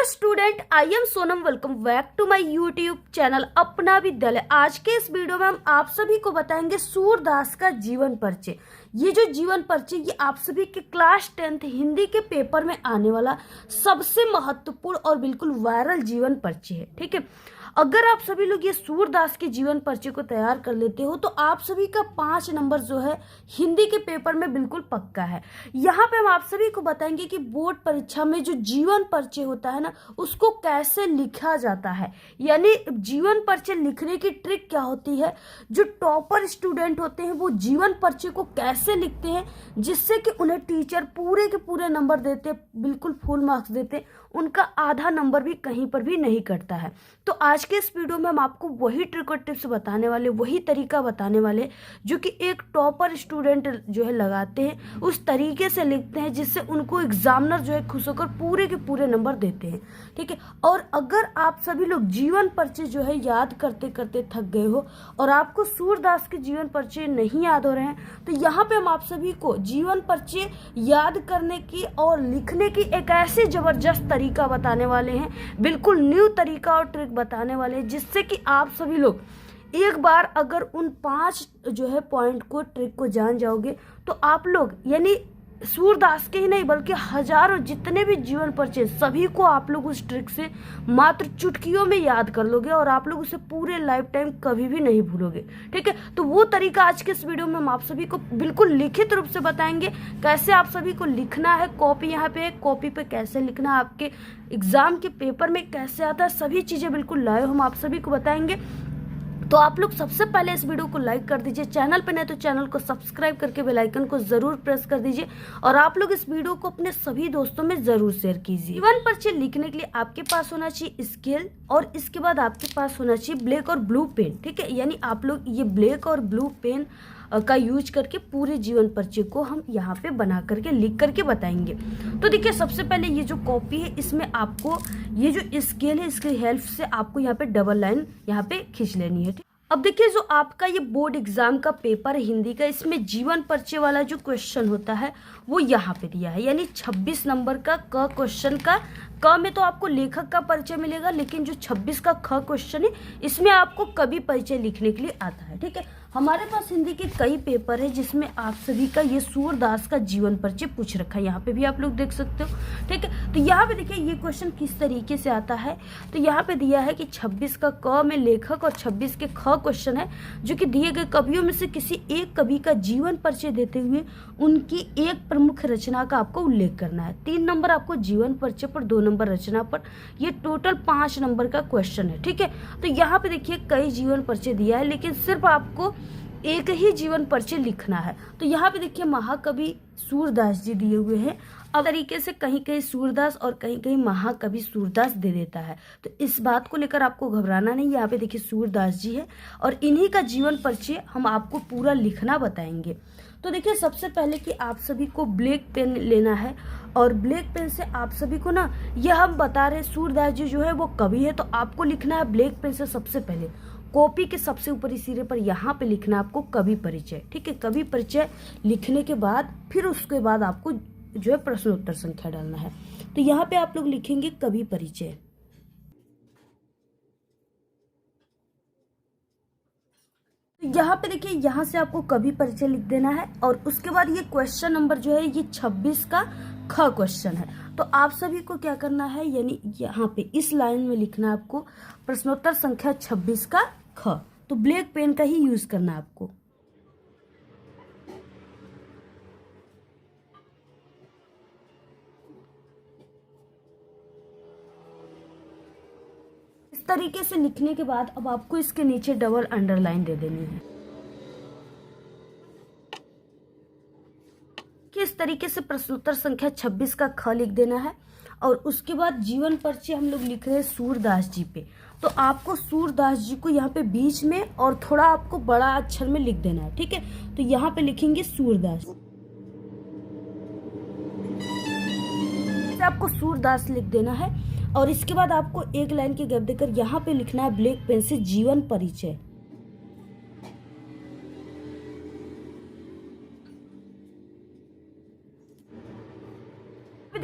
Student, I am Sonam. Welcome back to my YouTube channel Apna Vidyalaya. आज के इस वीडियो में हम आप सभी को बताएंगे सूरदास का जीवन परिचय। ये जो जीवन परिचय ये आप सभी के क्लास 10th हिंदी के पेपर में आने वाला सबसे महत्वपूर्ण और बिल्कुल वायरल जीवन परिचय है। ठीक है, अगर आप सभी लोग ये सूरदास के जीवन परिचय को तैयार कर लेते हो तो आप सभी का 5 नंबर जो है हिंदी के पेपर में बिल्कुल पक्का है। यहाँ पे हम आप सभी को बताएंगे कि बोर्ड परीक्षा में जो जीवन परिचय होता है ना, उसको कैसे लिखा जाता है, यानी जीवन परिचय लिखने की ट्रिक क्या होती है। जो टॉपर स्टूडेंट होते हैं वो जीवन परिचय को कैसे लिखते हैं जिससे कि उन्हें टीचर पूरे के पूरे नंबर देते, बिल्कुल फुल मार्क्स देते, उनका आधा नंबर भी कहीं पर भी नहीं कटता है। तो आज के इस वीडियो में हम आपको वही ट्रिक और टिप्स बताने वाले, वही तरीका बताने वाले जो कि एक टॉपर स्टूडेंट जो है लगाते हैं, उस तरीके से लिखते हैं जिससे उनको एग्जामिनर जो है खुश होकर पूरे के पूरे नंबर देते हैं। ठीक है, और अगर आप सभी लोग जीवन परिचय जो है याद करते करते थक गए हो और आपको सूरदास के जीवन परिचय नहीं याद हो रहे हैं तो यहाँ पे हम आप सभी को जीवन परिचय याद करने की और लिखने की एक ऐसी जबरदस्त तरीका बताने वाले हैं, बिल्कुल न्यू तरीका और ट्रिक बताने वाले हैं जिससे कि आप सभी लोग एक बार अगर उन 5 जो है पॉइंट को, ट्रिक को जान जाओगे तो आप लोग यानी सूरदास के ही नहीं बल्कि हजारों जितने भी जीवन परिचय सभी को आप लोग उस ट्रिक से मात्र चुटकियों में याद कर लोगे और आप लोग उसे पूरे लाइफ टाइम कभी भी नहीं भूलोगे। ठीक है, तो वो तरीका आज के इस वीडियो में हम आप सभी को बिल्कुल लिखित रूप से बताएंगे, कैसे आप सभी को लिखना है। कॉपी यहाँ पे, कॉपी पे कैसे लिखना है, आपके एग्जाम के पेपर में कैसे आता है, सभी चीजें बिल्कुल लाइव हम आप सभी को बताएंगे। तो आप लोग सबसे पहले इस वीडियो को लाइक कर दीजिए, चैनल पे नहीं तो चैनल को सब्सक्राइब करके बेल आइकन को जरूर प्रेस कर दीजिए और आप लोग इस वीडियो को अपने सभी दोस्तों में जरूर शेयर कीजिए। जीवन परिचय लिखने के लिए आपके पास होना चाहिए स्केल और इसके बाद आपके पास होना चाहिए ब्लैक और ब्लू पेन। ठीक है, यानी आप लोग ये ब्लैक और ब्लू पेन का यूज करके पूरे जीवन परिचय को हम यहाँ पे बना करके लिख करके बताएंगे। तो देखिए, सबसे पहले ये जो कॉपी है इसमें आपको ये जो स्केल है इसकी हेल्प से आपको यहाँ पे डबल लाइन यहाँ पे खींच लेनी है। अब देखिए, जो आपका ये बोर्ड एग्जाम का पेपर है हिंदी का, इसमें जीवन परिचय वाला जो क्वेश्चन होता है वो यहाँ पे दिया है, यानी 26 नंबर का क क्वेश्चन का क में तो आपको लेखक का परिचय मिलेगा, लेकिन जो 26 का ख क्वेश्चन है इसमें आपको कवि परिचय लिखने के लिए आता है। ठीक है, हमारे पास हिंदी के कई पेपर है जिसमें आप सभी का ये सूरदास का जीवन परिचय पूछ रखा है, यहाँ पे भी आप लोग देख सकते हो। ठीक है, तो यहाँ पे देखिए ये क्वेश्चन किस तरीके से आता है। तो यहाँ पे दिया है कि 26 का क में लेखक और 26 के ख क्वेश्चन है जो कि दिए गए कवियों में से किसी एक कवि का जीवन परिचय देते हुए उनकी एक प्रमुख रचना का आपको उल्लेख करना है। 3 नंबर आपको जीवन परिचय पर, 2 नंबर रचना पर, ये टोटल 5 नंबर का क्वेश्चन है। ठीक है, तो यहाँ पे देखिए कई जीवन परिचय दिया है लेकिन सिर्फ आपको एक ही जीवन परिचय लिखना है। तो यहाँ पे देखिए महाकवि सूरदास जी दिए हुए हैं। अब तरीके से कहीं कहीं सूरदास और कहीं कहीं महाकवि सूरदास दे देता है, तो इस बात को लेकर आपको घबराना नहीं। यहाँ पे देखिए सूरदास जी है और इन्हीं का जीवन परिचय हम आपको पूरा लिखना बताएंगे। तो देखिए, सबसे पहले कि आप सभी को ब्लैक पेन लेना है और ब्लैक पेन से आप सभी को ना, यह हम बता रहे सूरदास जी जो है वो कवि है, तो आपको लिखना है ब्लैक पेन से सबसे पहले कॉपी के सबसे ऊपरी सिरे पर यहाँ पे लिखना है आपको कवि परिचय। ठीक है, कवि परिचय लिखने के बाद फिर उसके बाद आपको जो है प्रश्नोत्तर संख्या डालना है। तो यहाँ पे आप लोग लिखेंगे कवि परिचय। यहाँ पे देखिए, यहाँ से आपको कवि परिचय लिख देना है और उसके बाद ये क्वेश्चन नंबर जो है ये 26 का ख क्वेश्चन है। तो आप सभी को क्या करना है, यानी यहाँ पे इस लाइन में लिखना है आपको प्रश्नोत्तर संख्या 26 का ख। तो ब्लैक पेन का ही यूज करना है आपको। इस तरीके से लिखने के बाद अब आपको इसके नीचे डबल अंडरलाइन दे देनी है। इस तरीके से प्रश्नोत्तर संख्या 26 का ख लिख देना है और उसके बाद जीवन परिचय हम लोग लिख रहे हैं सूरदास जी पे, तो आपको सूरदास जी को यहाँ पे बीच में और थोड़ा आपको बड़ा अक्षर में लिख देना है। ठीक है, तो यहाँ पे लिखेंगे सूरदास, आपको सूरदास लिख देना है और इसके बाद आपको एक लाइन की गैप देकर यहाँ पे लिखना है ब्लैक पेन से जीवन परिचय।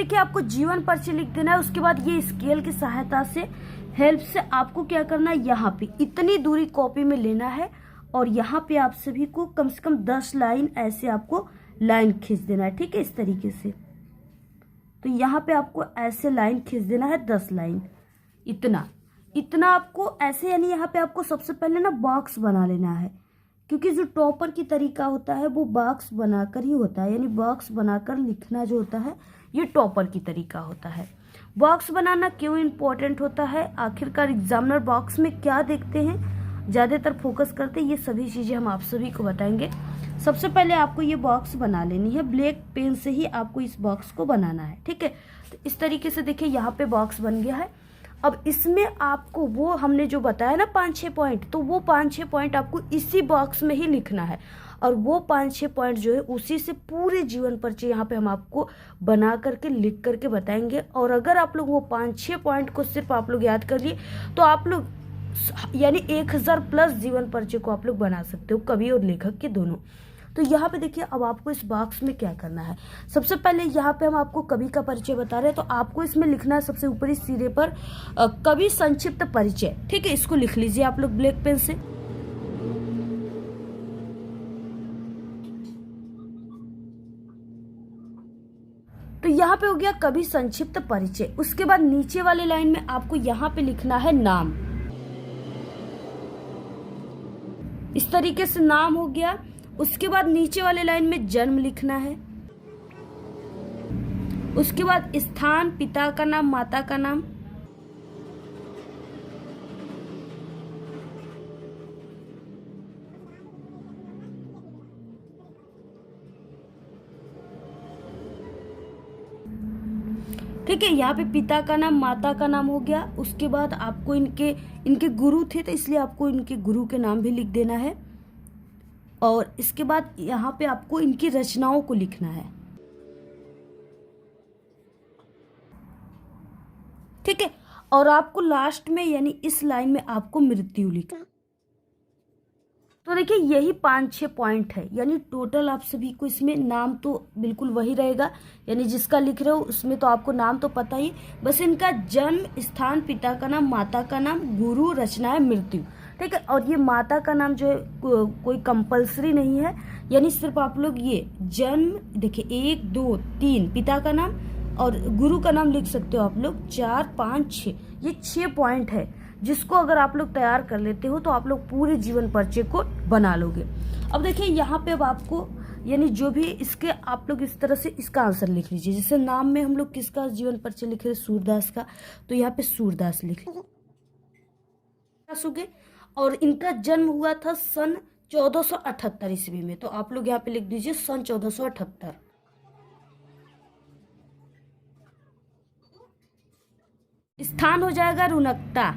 देखिए आपको जीवन परिचय लिख देना है। उसके बाद ये स्केल की सहायता से हेल्प से आपको क्या करना है, यहाँ पे इतनी दूरी कॉपी में लेना है और यहाँ पे आप सभी को कम से कम 10 लाइन ऐसे आपको लाइन खींच देना है। ठीक है, इस तरीके से। तो यहाँ पे आपको ऐसे लाइन खींच देना है 10 लाइन, इतना इतना आपको ऐसे, यानी यहाँ पे आपको सबसे पहले ना बॉक्स बना लेना है, क्योंकि जो टॉपर की तरीका होता है वो बॉक्स बनाकर ही होता है, यानी बॉक्स बनाकर लिखना जो होता है ये टॉपर की तरीका होता है। बॉक्स बनाना क्यों इम्पोर्टेंट होता है, आखिरकार एग्जामिनर बॉक्स में क्या देखते हैं, ज़्यादातर फोकस करते हैं, ये सभी चीज़ें हम आप सभी को बताएंगे। सबसे पहले आपको ये बॉक्स बना लेनी है, ब्लैक पेन से ही आपको इस बॉक्स को बनाना है। ठीक है, तो इस तरीके से देखिए यहाँ पे बॉक्स बन गया है। अब इसमें आपको वो हमने जो बताया ना 5-6 पॉइंट, तो वो 5-6 पॉइंट आपको इसी बॉक्स में ही लिखना है और वो 5-6 पॉइंट जो है उसी से पूरे जीवन परिचय यहाँ पे हम आपको बना करके लिख करके बताएंगे। और अगर आप लोग वो 5-6 पॉइंट को सिर्फ आप लोग याद कर लिए तो आप लोग यानी 1000 प्लस जीवन परिचय को आप लोग बना सकते हो, कवि और लेखक के दोनों। तो यहाँ पे देखिए अब आपको इस बॉक्स में क्या करना है। सबसे पहले यहाँ पे हम आपको कवि का परिचय बता रहे हैं, तो आपको इसमें लिखना है सबसे ऊपरी सिरे पर कवि संक्षिप्त परिचय। ठीक है, इसको लिख लीजिए आप लोग ब्लैक पेन से। तो यहाँ पे हो गया कवि संक्षिप्त परिचय। उसके बाद नीचे वाले लाइन में आपको यहाँ पे लिखना है नाम, इस तरीके से नाम हो गया। उसके बाद नीचे वाले लाइन में जन्म लिखना है। उसके बाद स्थान, पिता का नाम, माता का नाम। ठीक है, यहाँ पे पिता का नाम, माता का नाम हो गया। उसके बाद आपको इनके गुरु थे तो इसलिए आपको इनके गुरु के नाम भी लिख देना है। और इसके बाद यहाँ पे आपको इनकी रचनाओं को लिखना है। ठीक है, और आपको लास्ट में यानी इस लाइन में आपको मृत्यु लिखना। तो देखिए यही 5-6 पॉइंट है, यानी टोटल आप सभी को इसमें नाम तो बिल्कुल वही रहेगा, यानी जिसका लिख रहे हो उसमें तो आपको नाम तो पता ही, बस इनका जन्म स्थान, पिता का नाम, माता का नाम, गुरु, रचनाएं, मृत्यु। ठीक है, और ये माता का नाम जो है कोई कंपलसरी नहीं है, यानी सिर्फ आप लोग ये जन्म देखिए 1 2 3 पिता का नाम और गुरु का नाम लिख सकते हो आप लोग 4 5 6, ये 6 पॉइंट है जिसको अगर आप लोग तैयार कर लेते हो तो आप लोग पूरे जीवन परिचय को बना लोगे। अब देखिए यहाँ पे अब आपको यानी जो भी इसके आप लोग इस तरह से इसका आंसर लिख लीजिए। जैसे नाम में हम लोग किसका जीवन परिचय लिख रहे हैं, सूरदास का, तो यहाँ पे सूरदास लिख लीजिए। और इनका जन्म हुआ था सन 1478 ईस्वी में, तो आप लोग यहाँ पे लिख दीजिए सन 1478। स्थान हो जाएगा रुनकता।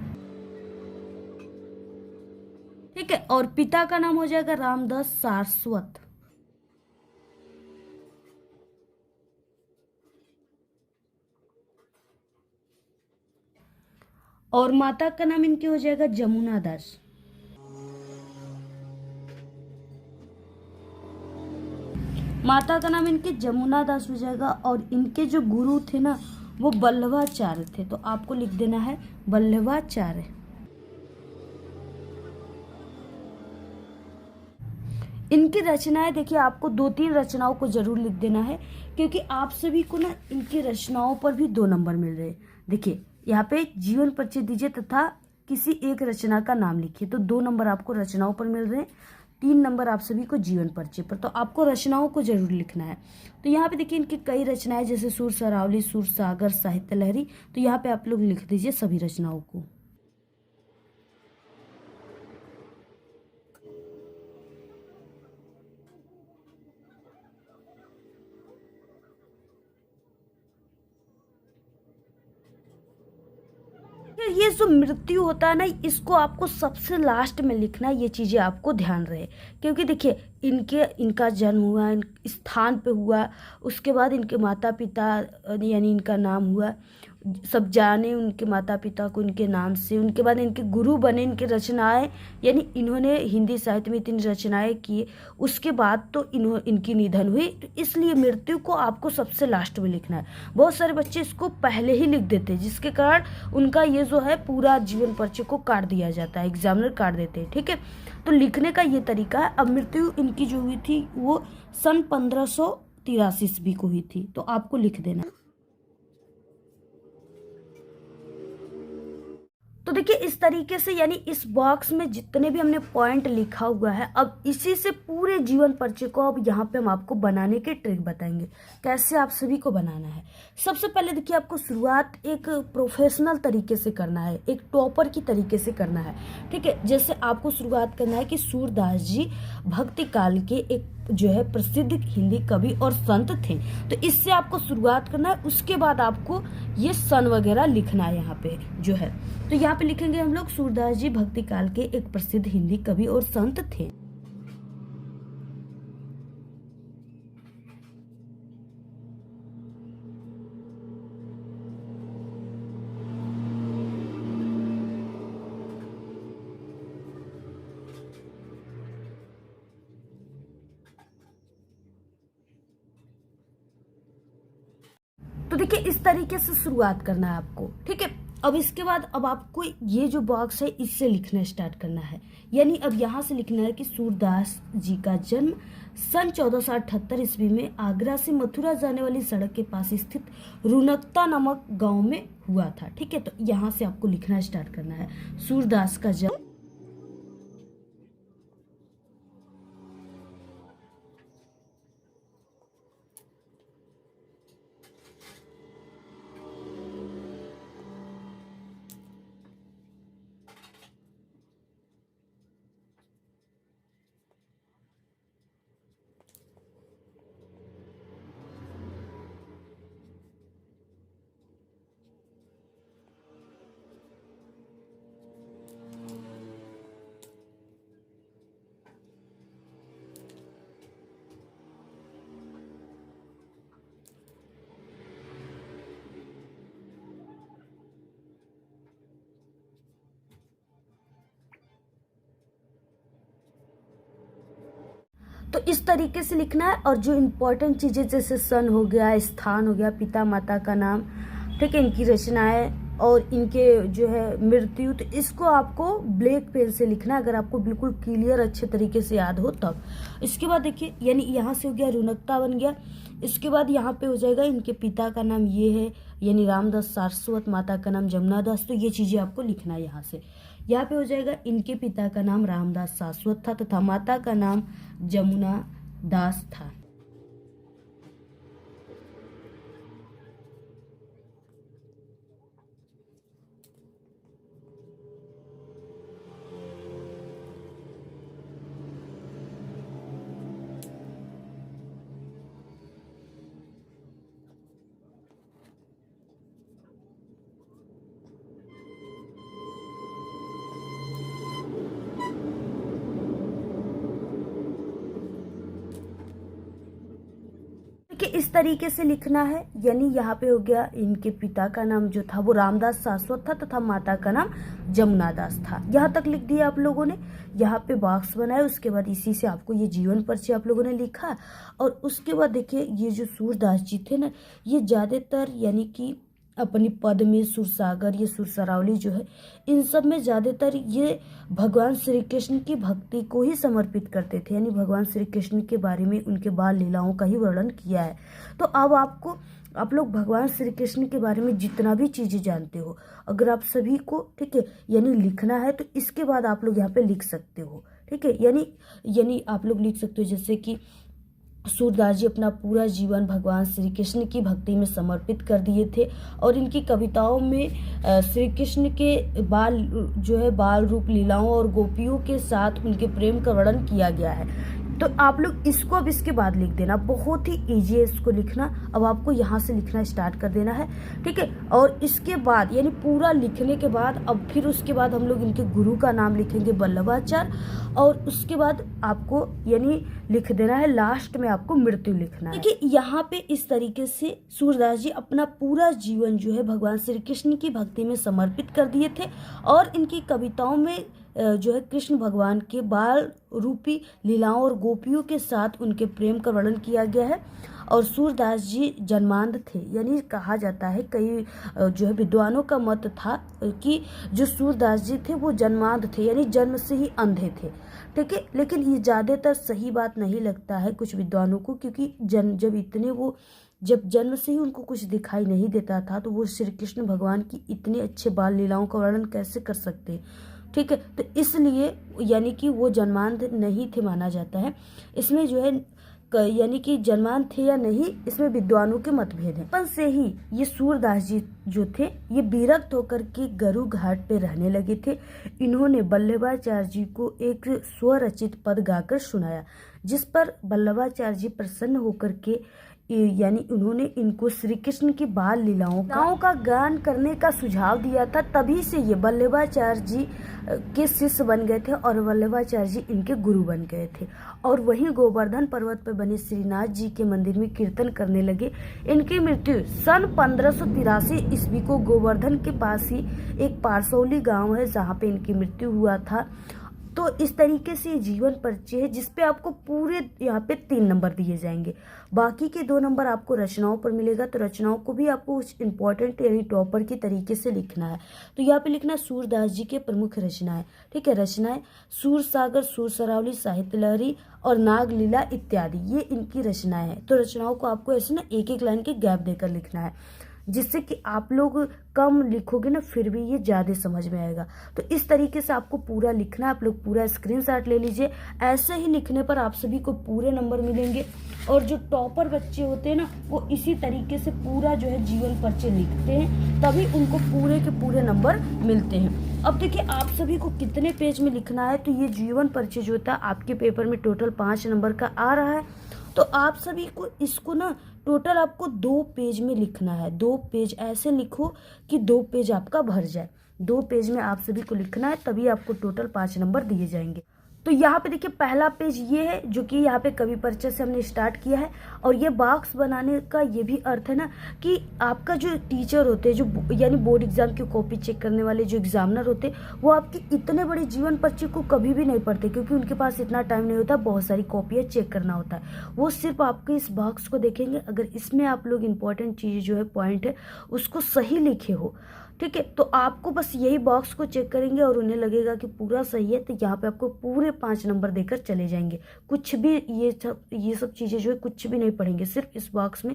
ठीक है, और पिता का नाम हो जाएगा रामदास सारस्वत। और माता का नाम इनके हो जाएगा जमुना दास। माता का नाम इनके जमुना दास हो जाएगा। और इनके जो गुरु थे ना वो वल्लभाचार्य थे, तो आपको लिख देना है वल्लभाचार्य। इनकी रचनाएं देखिए आपको 2-3 रचनाओं को जरूर लिख देना है, क्योंकि आप सभी को ना इनकी रचनाओं पर भी 2 नंबर मिल रहे हैं। देखिए यहाँ पे जीवन परिचय दीजिए तथा किसी एक रचना का नाम लिखिए, तो 2 नंबर आपको रचनाओं पर मिल रहे हैं, 3 नंबर आप सभी को जीवन परिचय पर। तो आपको रचनाओं को जरूर लिखना है। तो यहाँ पे देखिए इनकी कई रचनाएं जैसे सुर सरावली, सुर सागर, साहित्य लहरी, तो यहाँ पे आप लोग लिख दीजिए सभी रचनाओं को। ये जो मृत्यु होता है ना इसको आपको सबसे लास्ट में लिखना है, ये चीज़ें आपको ध्यान रहे, क्योंकि देखिए इनका जन्म हुआ स्थान पे हुआ, उसके बाद इनके माता पिता यानी इनका नाम हुआ, सब जाने उनके माता पिता को इनके नाम से, उनके बाद इनके गुरु बने, इनकी रचनाएं, यानी इन्होंने हिंदी साहित्य में इतनी रचनाएं की। उसके बाद तो इनकी निधन हुई, तो इसलिए मृत्यु को आपको सबसे लास्ट में लिखना है। बहुत सारे बच्चे इसको पहले ही लिख देते हैं, जिसके कारण उनका ये जो है पूरा जीवन परिचय को काट दिया जाता है, एग्जामिनर काट देते हैं। ठीक है, तो लिखने का ये तरीका है। अब मृत्यु इनकी जो हुई थी वो सन 1583 ईस्वी को हुई थी, तो आपको लिख देना। तो देखिए इस तरीके से, यानी इस बॉक्स में जितने भी हमने पॉइंट लिखा हुआ है, अब इसी से पूरे जीवन परिचय को अब यहाँ पे हम आपको बनाने के ट्रिक बताएंगे, कैसे आप सभी को बनाना है। सबसे पहले देखिए, आपको शुरुआत एक प्रोफेशनल तरीके से करना है, एक टॉपर की तरीके से करना है। ठीक है, जैसे आपको शुरुआत करना है कि सूरदास जी भक्ति काल के एक जो है प्रसिद्ध हिंदी कवि और संत थे, तो इससे आपको शुरुआत करना है। उसके बाद आपको ये सन वगैरह लिखना है यहाँ पे जो है। तो यहाँ पे लिखेंगे हम लोग, सूरदास जी भक्ति काल के एक प्रसिद्ध हिंदी कवि और संत थे। तो देखिए इस तरीके से शुरुआत करना है आपको। ठीक है, अब इसके बाद अब आपको ये जो बॉक्स है इससे लिखना स्टार्ट करना है, यानी अब यहाँ से लिखना है कि सूरदास जी का जन्म सन 1478 ईस्वी में आगरा से मथुरा जाने वाली सड़क के पास स्थित रुनकता नामक गांव में हुआ था। ठीक है, तो यहाँ से आपको लिखना स्टार्ट करना है, सूरदास का जन्म। तो इस तरीके से लिखना है। और जो इम्पोर्टेंट चीज़ें जैसे सन हो गया, स्थान हो गया, पिता माता का नाम, ठीक है, इनकी रचनाएं और इनके जो है मृत्यु, तो इसको आपको ब्लैक पेन से लिखना है, अगर आपको बिल्कुल क्लियर अच्छे तरीके से याद हो तब। इसके बाद देखिए, यानी यहाँ से हो गया रुनकता बन गया। इसके बाद यहाँ पे हो जाएगा इनके पिता का नाम ये है, यानी रामदास सारस्वत, माता का नाम जमुना दास। तो ये चीज़ें आपको लिखना है यहाँ से। यहाँ पे हो जाएगा इनके पिता का नाम रामदास सारस्वत था तथा माता का नाम जमुना दास था। कि इस तरीके से लिखना है, यानी यहाँ पे हो गया इनके पिता का नाम जो था वो रामदास सारस्वत था तथा माता का नाम जमुना दास था। यहाँ तक लिख दिया आप लोगों ने। यहाँ पे बॉक्स बनाया, उसके बाद इसी से आपको ये जीवन परिचय आप लोगों ने लिखा। और उसके बाद देखिए, ये जो सूरदास जी थे ना, ये ज़्यादातर यानी कि अपनी पद में सुरसागर, ये सुरसरावली जो है, इन सब में ज़्यादातर ये भगवान श्री कृष्ण की भक्ति को ही समर्पित करते थे, यानी भगवान श्री कृष्ण के बारे में, उनके बाल लीलाओं का ही वर्णन किया है। तो अब आप लोग भगवान श्री कृष्ण के बारे में जितना भी चीज़ें जानते हो, अगर आप सभी को, ठीक है, यानी लिखना है, तो इसके बाद आप लोग यहाँ पे लिख सकते हो। ठीक है, यानी आप लोग लिख सकते हो जैसे कि सूरदास जी अपना पूरा जीवन भगवान श्री कृष्ण की भक्ति में समर्पित कर दिए थे और इनकी कविताओं में श्री कृष्ण के बाल रूप लीलाओं और गोपियों के साथ उनके प्रेम का वर्णन किया गया है। तो आप लोग इसको अब इसके बाद लिख देना, बहुत ही ईजी है इसको लिखना। अब आपको यहाँ से लिखना स्टार्ट कर देना है, ठीक है। और इसके बाद यानी पूरा लिखने के बाद अब फिर उसके बाद हम लोग इनके गुरु का नाम लिखेंगे वल्लभाचार्य, और उसके बाद आपको यानी लिख देना है लास्ट में आपको मृत्यु लिखना है। देखिए यहाँ पे इस तरीके से सूरदास जी अपना पूरा जीवन जो है भगवान श्री कृष्ण की भक्ति में समर्पित कर दिए थे, और इनकी कविताओं में जो है कृष्ण भगवान के बाल रूपी लीलाओं और गोपियों के साथ उनके प्रेम का वर्णन किया गया है। और सूरदास जी जन्मांध थे, यानी कहा जाता है कई जो है विद्वानों का मत था कि जो सूरदास जी थे वो जन्मांध थे, यानी जन्म से ही अंधे थे, ठीक है। लेकिन ये ज़्यादातर सही बात नहीं लगता है कुछ विद्वानों को, क्योंकि जब जन्म से ही उनको कुछ दिखाई नहीं देता था तो वो श्री कृष्ण भगवान की इतने अच्छे बाल लीलाओं का वर्णन कैसे कर सकते हैं, ठीक है। तो इसलिए यानी कि वो जन्मांध नहीं थे माना जाता है। इसमें जो है यानी कि जन्मांध थे या नहीं, इसमें विद्वानों के मतभेद हैं। बचपन से ही ये सूरदास जी जो थे ये विरक्त होकर के गरु घाट पे रहने लगे थे। इन्होंने वल्लभाचार्य जी को एक स्वरचित पद गाकर सुनाया, जिस पर वल्लभाचार्य जी प्रसन्न होकर के यानी उन्होंने इनको श्री कृष्ण की बाल लीलाओं का गान करने का सुझाव दिया था। तभी से ये वल्लभाचार्य जी के शिष्य बन गए थे और वल्लभाचार्य जी इनके गुरु बन गए थे। और वहीं गोवर्धन पर्वत पर बने श्रीनाथ जी के मंदिर में कीर्तन करने लगे। इनकी मृत्यु सन 1583 ईस्वी को गोवर्धन के पास ही एक पारसौली गांव है जहाँ पे इनकी मृत्यु हुआ था। तो इस तरीके से जीवन परिचय है, जिसपे आपको पूरे यहाँ पे 3 नंबर दिए जाएंगे। बाकी के 2 नंबर आपको रचनाओं पर मिलेगा, तो रचनाओं को भी आपको इम्पोर्टेंट यानी टॉपर की तरीके से लिखना है। तो यहाँ पे लिखना सूरदास जी के प्रमुख रचनाएं, ठीक है। रचनाएं सूर सागर, सूर सरावली, साहित्य लहरी और नागलीला इत्यादि, ये इनकी रचनाएं हैं। तो रचनाओं को आपको ऐसे ना एक एक लाइन के गैप देकर लिखना है, जिससे कि आप लोग कम लिखोगे ना फिर भी ये ज़्यादा समझ में आएगा। तो इस तरीके से आपको पूरा लिखना है। आप लोग पूरा स्क्रीनशॉट ले लीजिए। ऐसे ही लिखने पर आप सभी को पूरे नंबर मिलेंगे। और जो टॉपर बच्चे होते हैं ना वो इसी तरीके से पूरा जो है जीवन परिचय लिखते हैं, तभी उनको पूरे के पूरे नंबर मिलते हैं। अब देखिए आप सभी को कितने पेज में लिखना है। तो ये जीवन परिचय जो होता है आपके पेपर में टोटल 5 नंबर का आ रहा है। तो आप सभी को इसको ना टोटल आपको 2 पेज में लिखना है। 2 पेज ऐसे लिखो कि 2 पेज आपका भर जाए। 2 पेज में आप सभी को लिखना है, तभी आपको टोटल 5 नंबर दिए जाएंगे। तो यहाँ पे देखिए पहला पेज ये है जो कि यहाँ पे कवि परिचय से हमने स्टार्ट किया है। और ये बॉक्स बनाने का ये भी अर्थ है ना कि आपका जो टीचर होते हैं, जो यानी बोर्ड एग्जाम की कॉपी चेक करने वाले जो एग्जामिनर होते हैं, वो आपके इतने बड़े जीवन परिचय को कभी भी नहीं पढ़ते, क्योंकि उनके पास इतना टाइम नहीं होता, बहुत सारी कॉपियाँ चेक करना होता है। वो सिर्फ आपके इस बॉक्स को देखेंगे। अगर इसमें आप लोग इंपॉर्टेंट चीज़ जो है पॉइंट है उसको सही लिखे हो, ठीक है, तो आपको बस यही बॉक्स को चेक करेंगे और उन्हें लगेगा कि पूरा सही है, तो यहाँ पे आपको पूरे 5 नंबर देकर चले जाएंगे। कुछ भी ये सब चीज़ें जो है कुछ भी नहीं पढ़ेंगे, सिर्फ इस बॉक्स में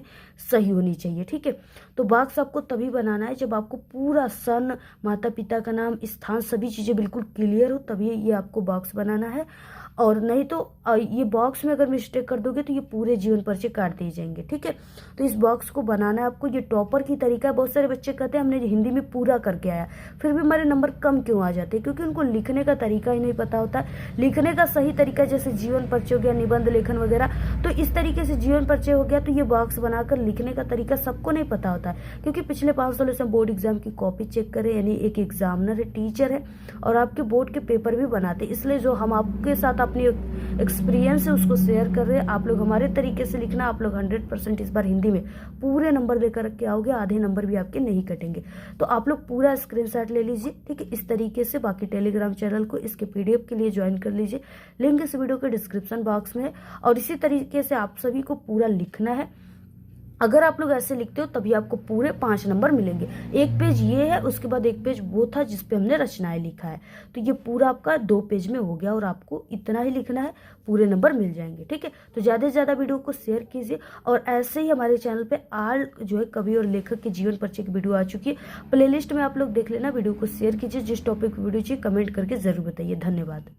सही होनी चाहिए, ठीक है। तो बॉक्स आपको तभी बनाना है जब आपको पूरा सन, माता पिता का नाम, स्थान, सभी चीज़ें बिल्कुल क्लियर हो, तभी ये आपको बॉक्स बनाना है। और नहीं तो ये बॉक्स में अगर मिस्टेक कर दोगे तो ये पूरे जीवन परिचय काट दिए जाएंगे, ठीक है। तो इस बॉक्स को बनाना है आपको। ये टॉपर की तरीका है। बहुत सारे बच्चे कहते हैं हमने हिंदी में पूरा करके आया, फिर भी हमारे नंबर कम क्यों आ जाते हैं, क्योंकि उनको लिखने का तरीका ही नहीं पता होता। लिखने का सही तरीका जैसे जीवन परिचय हो गया, निबंध लेखन वगैरह, तो इस तरीके से जीवन परिचय हो गया। तो ये बॉक्स बनाकर लिखने का तरीका सबको नहीं पता होता है, क्योंकि पिछले 5 सालों से बोर्ड एग्जाम की कॉपी चेक करें, यानी एक एग्जामिनर है, टीचर है, और आपके बोर्ड के पेपर भी बनाते, इसलिए जो हम आपके साथ अपनी एक्सपीरियंस है उसको शेयर कर रहे हैं। आप लोग हमारे तरीके से लिखना। आप लोग 100% इस बार हिंदी में पूरे नंबर लेकर के आओगे, आधे नंबर भी आपके नहीं कटेंगे। तो आप लोग पूरा स्क्रीनशॉट ले लीजिए, ठीक है, इस तरीके से। बाकी टेलीग्राम चैनल को इसके PDF के लिए ज्वाइन कर लीजिए, लिंक इस वीडियो के डिस्क्रिप्शन बॉक्स में है। और इसी तरीके से आप सभी को पूरा लिखना है। अगर आप लोग ऐसे लिखते हो तभी आपको पूरे 5 नंबर मिलेंगे। एक पेज ये है, उसके बाद एक पेज वो था जिसपे हमने रचनाएं लिखा है। तो ये पूरा आपका 2 पेज में हो गया और आपको इतना ही लिखना है, पूरे नंबर मिल जाएंगे, ठीक है। तो ज़्यादा से ज़्यादा वीडियो को शेयर कीजिए। और ऐसे ही हमारे चैनल पे आल जो है कवि और लेखक के जीवन परिचय की वीडियो आ चुकी है, प्लेलिस्ट में आप लोग देख लेना। वीडियो को शेयर कीजिए। जिस टॉपिक की वीडियो चाहिए कमेंट करके ज़रूर बताइए। धन्यवाद।